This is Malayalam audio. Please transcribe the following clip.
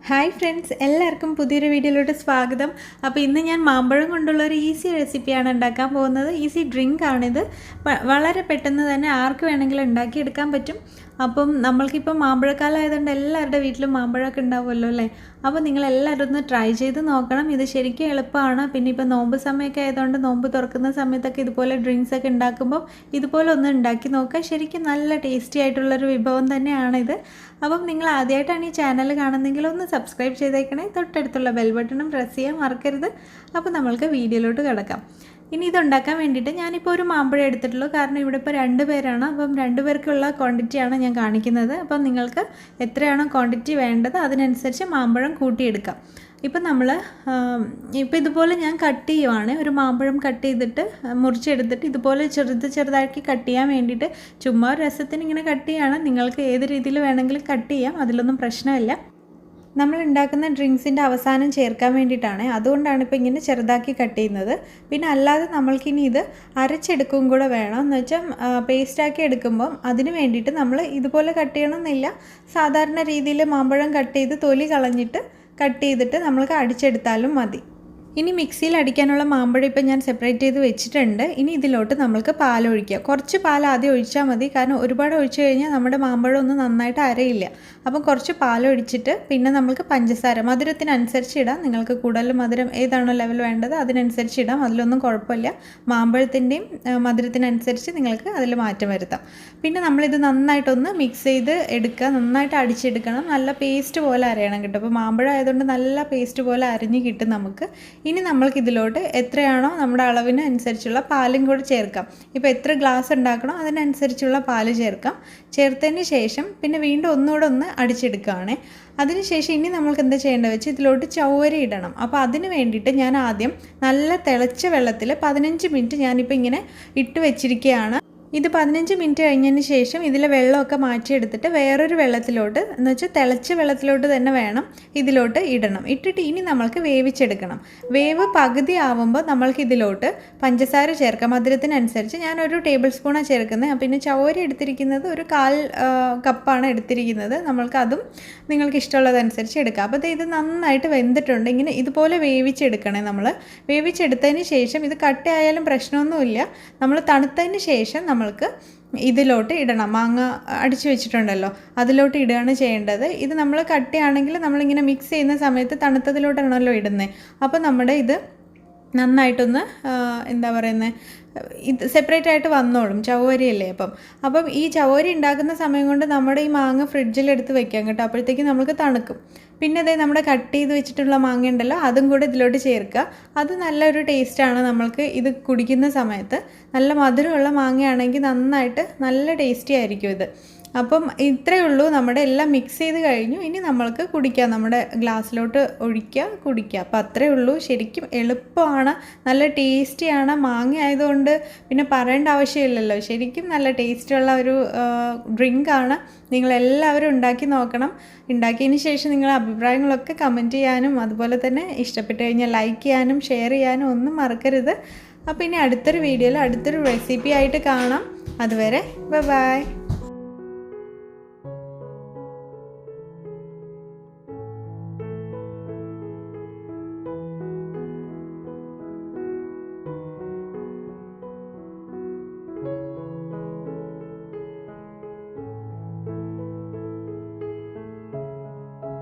ഹായ് ഫ്രണ്ട്സ്, എല്ലാവർക്കും പുതിയൊരു വീഡിയോയിലോട്ട് സ്വാഗതം. അപ്പോൾ ഇന്ന് ഞാൻ മാമ്പഴം കൊണ്ടുള്ള ഒരു ഈസി റെസിപ്പിയാണ് ഉണ്ടാക്കാൻ പോകുന്നത്. ഈസി ഡ്രിങ്ക് ആണിത്. വളരെ പെട്ടെന്ന് തന്നെ ആർക്ക് വേണമെങ്കിലും ഉണ്ടാക്കിയെടുക്കാൻ പറ്റും. അപ്പം നമ്മൾക്കിപ്പോൾ മാമ്പഴക്കാലം ആയതുകൊണ്ട് എല്ലാവരുടെ വീട്ടിലും മാമ്പഴമൊക്കെ ഉണ്ടാവുമല്ലോ അല്ലേ. അപ്പോൾ നിങ്ങളെല്ലാവരും ഒന്ന് ട്രൈ ചെയ്ത് നോക്കണം. ഇത് ശരിക്കും എളുപ്പമാണ്. പിന്നെ ഇപ്പോൾ നോമ്പ് സമയമൊക്കെ ആയതുകൊണ്ട് നോമ്പ് തുറക്കുന്ന സമയത്തൊക്കെ ഇതുപോലെ ഡ്രിങ്ക്സ് ഒക്കെ ഉണ്ടാക്കുമ്പോൾ ഇതുപോലെ ഒന്ന് ഉണ്ടാക്കി നോക്കുക. ശരിക്കും നല്ല ടേസ്റ്റി ആയിട്ടുള്ളൊരു വിഭവം തന്നെയാണിത്. അപ്പം നിങ്ങൾ ആദ്യമായിട്ടാണ് ഈ ചാനൽ കാണുന്നതെങ്കിൽ ഒന്ന് സബ്സ്ക്രൈബ് ചെയ്തേക്കണേ. തൊട്ടടുത്തുള്ള ബെൽ ബട്ടണും പ്രസ് ചെയ്യാൻ മറക്കരുത്. അപ്പോൾ നമ്മൾക്ക് വീഡിയോയിലോട്ട് കിടക്കാം. ഇനി ഇതുണ്ടാക്കാൻ വേണ്ടിയിട്ട് ഞാനിപ്പോൾ ഒരു മാമ്പഴം എടുത്തിട്ടുള്ളൂ. കാരണം ഇവിടെ ഇപ്പോൾ 2 പേരാണ്. അപ്പം 2 പേർക്കുള്ള ക്വാണ്ടിറ്റിയാണ് ഞാൻ കാണിക്കുന്നത്. അപ്പം നിങ്ങൾക്ക് എത്രയാണോ ക്വാണ്ടിറ്റി വേണ്ടത് അതിനനുസരിച്ച് മാമ്പഴം കൂട്ടിയെടുക്കാം. ഇപ്പം നമ്മൾ ഇതുപോലെ ഞാൻ കട്ട് ചെയ്യുവാണ്. ഒരു മാമ്പഴം കട്ട് ചെയ്തിട്ട് മുറിച്ചെടുത്തിട്ട് ഇതുപോലെ ചെറുതാക്കി കട്ട് ചെയ്യാൻ വേണ്ടിയിട്ട് ചുമ്മാ രസത്തിന് ഇങ്ങനെ കട്ട് ചെയ്യുകയാണ്. നിങ്ങൾക്ക് ഏത് രീതിയിൽ വേണമെങ്കിലും കട്ട് ചെയ്യാം, അതിലൊന്നും പ്രശ്നമില്ല. നമ്മൾ ഉണ്ടാക്കുന്ന ഡ്രിങ്ക്സിൻ്റെ അവസാനം ചേർക്കാൻ വേണ്ടിയിട്ടാണ്, അതുകൊണ്ടാണ് ഇപ്പോൾ ഇങ്ങനെ ചെറുതാക്കി കട്ട് ചെയ്യുന്നത്. പിന്നെ അല്ലാതെ നമ്മൾക്കിനി ഇത് അരച്ചെടുക്കുകയും കൂടെ വേണം. എന്ന് വെച്ചാൽ പേസ്റ്റാക്കി എടുക്കുമ്പം അതിന് വേണ്ടിയിട്ട് നമ്മൾ ഇതുപോലെ കട്ട് ചെയ്യണമെന്നില്ല. സാധാരണ രീതിയിൽ മാമ്പഴം കട്ട് ചെയ്ത് തൊലി കളഞ്ഞിട്ട് കട്ട് ചെയ്തിട്ട് നമ്മൾക്ക് അടിച്ചെടുത്താലും മതി. ഇനി മിക്സിയിൽ അടിക്കാനുള്ള മാമ്പഴം ഇപ്പം ഞാൻ സെപ്പറേറ്റ് ചെയ്ത് വെച്ചിട്ടുണ്ട്. ഇനി ഇതിലോട്ട് നമ്മൾക്ക് പാലൊഴിക്കുക. കുറച്ച് പാൽ ആദ്യം ഒഴിച്ചാൽ മതി, കാരണം ഒരുപാട് ഒഴിച്ചു കഴിഞ്ഞാൽ നമ്മുടെ മാമ്പഴം ഒന്നും നന്നായിട്ട് അരയില്ല. അപ്പം കുറച്ച് പാലൊഴിച്ചിട്ട് പിന്നെ നമ്മൾക്ക് പഞ്ചസാര മധുരത്തിനനുസരിച്ച് ഇടാം. നിങ്ങൾക്ക് കൂടുതൽ മധുരം ഏതാണോ ലെവൽ വേണ്ടത് അതിനനുസരിച്ച് ഇടാം, അതിലൊന്നും കുഴപ്പമില്ല. മാമ്പഴത്തിൻ്റെയും മധുരത്തിനനുസരിച്ച് നിങ്ങൾക്ക് അതിൽ മാറ്റം വരുത്താം. പിന്നെ നമ്മളിത് നന്നായിട്ടൊന്ന് മിക്സ് ചെയ്ത് എടുക്കുക, നന്നായിട്ട് അടിച്ചെടുക്കണം. നല്ല പേസ്റ്റ് പോലെ അരയണം കേട്ടോ. അപ്പോൾ മാമ്പഴം ആയതുകൊണ്ട് നല്ല പേസ്റ്റ് പോലെ അരിഞ്ഞ് കിട്ടും നമുക്ക്. ഇനി നമ്മൾക്കിതിലോട്ട് എത്രയാണോ നമ്മുടെ അളവിന് അനുസരിച്ചുള്ള പാലും കൂടെ ചേർക്കാം. ഇപ്പോൾ എത്ര ഗ്ലാസ് ഉണ്ടാക്കണോ അതിനനുസരിച്ചുള്ള പാല് ചേർക്കാം. ചേർത്തതിന് ശേഷം പിന്നെ വീണ്ടും ഒന്നുകൂടെ ഒന്ന് അടിച്ചെടുക്കുകയാണ്. അതിനുശേഷം ഇനി നമ്മൾക്ക് എന്താ ചെയ്യേണ്ടത് വെച്ച് ഇതിലോട്ട് ചവ്വരി ഇടണം. അപ്പോൾ അതിന് വേണ്ടിയിട്ട് ഞാൻ ആദ്യം നല്ല തിളച്ച വെള്ളത്തിൽ 15 മിനിറ്റ് ഞാനിപ്പോൾ ഇങ്ങനെ ഇട്ട് വെച്ചിരിക്കുകയാണ്. ഇത് 15 മിനിറ്റ് കഴിഞ്ഞതിന് ശേഷം ഇതിലെ വെള്ളമൊക്കെ മാറ്റിയെടുത്തിട്ട് വേറൊരു വെള്ളത്തിലോട്ട്, എന്ന് വെച്ചാൽ തിളച്ച വെള്ളത്തിലോട്ട് തന്നെ വേണം ഇതിലോട്ട് ഇടണം. ഇട്ടിട്ട് ഇനി നമ്മൾക്ക് വേവിച്ചെടുക്കണം. വേവ് പകുതി ആവുമ്പോൾ നമ്മൾക്ക് ഇതിലോട്ട് പഞ്ചസാര ചേർക്കാം മധുരത്തിനനുസരിച്ച്. ഞാനൊരു ടേബിൾ സ്പൂണാണ് ചേർക്കുന്നത്. പിന്നെ ചവ്വരി എടുത്തിരിക്കുന്നത് ഒരു 1/4 കപ്പാണ് എടുത്തിരിക്കുന്നത്. നമ്മൾക്ക് അതും നിങ്ങൾക്ക് ഇഷ്ടമുള്ളതനുസരിച്ച് എടുക്കാം. അപ്പോൾ ഇത് നന്നായിട്ട് വെന്തിട്ടുണ്ട്. ഇങ്ങനെ ഇതുപോലെ വേവിച്ചെടുക്കണേ. നമ്മൾ വേവിച്ചെടുത്തതിന് ശേഷം ഇത് കട്ടയായാലും പ്രശ്നമൊന്നുമില്ല. നമ്മൾ തണുത്തതിന് ശേഷം നമ്മൾക്ക് ഇതിലോട്ട് ഇടണം. മാങ്ങ അടിച്ചു വെച്ചിട്ടുണ്ടല്ലോ അതിലോട്ട് ഇടുകയാണ് ചെയ്യേണ്ടത്. ഇത് നമ്മൾ കട്ടിയാണെങ്കിൽ നമ്മളിങ്ങനെ മിക്സ് ചെയ്യുന്ന സമയത്ത് തണുത്തതിലോട്ടാണല്ലോ ഇടുന്നത്. അപ്പോൾ നമ്മുടെ ഇത് നന്നായിട്ടൊന്ന് എന്താ പറയുന്നത്, ഇത് സെപ്പറേറ്റ് ആയിട്ട് വന്നോളും. ചവ്വരിയല്ലേ അപ്പം ഈ ചവ്വരി ഉണ്ടാക്കുന്ന സമയം കൊണ്ട് നമ്മുടെ ഈ മാങ്ങ ഫ്രിഡ്ജിലെടുത്ത് വെക്കാം കേട്ടോ. അപ്പോഴത്തേക്ക് നമുക്ക് തണുക്കും. പിന്നെ അതേ നമ്മുടെ കട്ട് ചെയ്ത് വെച്ചിട്ടുള്ള മാങ്ങ ഉണ്ടല്ലോ അതും കൂടെ ഇതിലോട്ട് ചേർക്കുക. അത് നല്ലൊരു ടേസ്റ്റാണ് നമ്മൾക്ക് ഇത് കുടിക്കുന്ന സമയത്ത്. നല്ല മധുരമുള്ള മാങ്ങയാണെങ്കിൽ നന്നായിട്ട് നല്ല ടേസ്റ്റി ആയിരിക്കും ഇത്. അപ്പം ഇത്രയേ ഉള്ളൂ. നമ്മുടെ എല്ലാം മിക്സ് ചെയ്ത് കഴിഞ്ഞു. ഇനി നമ്മൾക്ക് കുടിക്കാം. നമ്മുടെ ഗ്ലാസ്സിലോട്ട് ഒഴിക്കുക, കുടിക്കുക. അപ്പം അത്രയേ ഉള്ളൂ. ശരിക്കും എളുപ്പമാണ്, നല്ല ടേസ്റ്റിയാണ്. മാങ്ങ ആയതുകൊണ്ട് പിന്നെ പറയേണ്ട ആവശ്യമില്ലല്ലോ. ശരിക്കും നല്ല ടേസ്റ്റുള്ള ഒരു ഡ്രിങ്കാണ്. നിങ്ങളെല്ലാവരും ഉണ്ടാക്കി നോക്കണം. ഉണ്ടാക്കിയതിന് ശേഷം നിങ്ങളുടെ അഭിപ്രായങ്ങളൊക്കെ കമൻറ്റ് ചെയ്യാനും അതുപോലെ തന്നെ ഇഷ്ടപ്പെട്ട് കഴിഞ്ഞാൽ ലൈക്ക് ചെയ്യാനും ഷെയർ ചെയ്യാനും ഒന്നും മറക്കരുത്. അപ്പോൾ ഇനി അടുത്തൊരു വീഡിയോയിൽ അടുത്തൊരു റെസിപ്പി ആയിട്ട് കാണാം. അതുവരെ ബൈ.